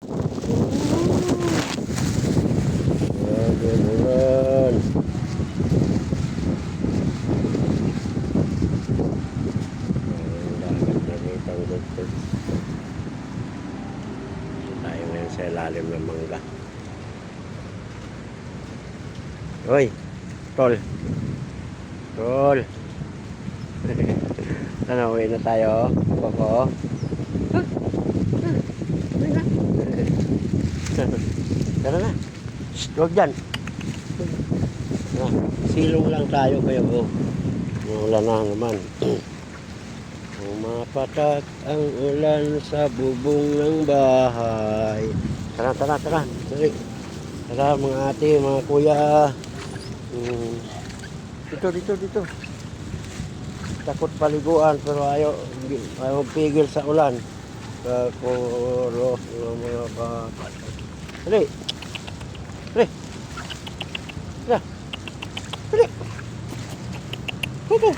Grabe ang ulan. Ang dagat na rito ang good birds. Tayo ngayon sa ilalim ng mangga. Hoy, tol. Tol. Ano, uwi na tayo? Koko? Tara na. Shh, huwag dyan. Silong lang tayo kayo. Ulan na naman. Umapatak ang ulan sa bubong ng bahay. Tara, tara, tara. Dali. Tara mga ate, mga kuya. Dito. Takot paliguan pero ayaw pigil sa ulan. Kakuro ng mga bata. Dali. Dali. Dali. Dali. Koko.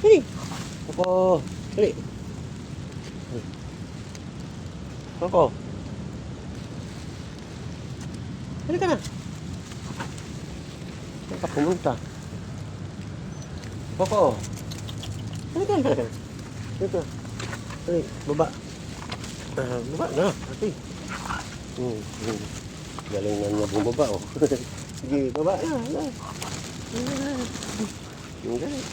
Dali. Koko. Dali. Koko. Dali ka na. Saan ka pumunta? Koko. Dali ka na. Dito. Dali. Baba. Baba na. Ate. Galing na niya bumaba, oh. Sige, baba na. Galing.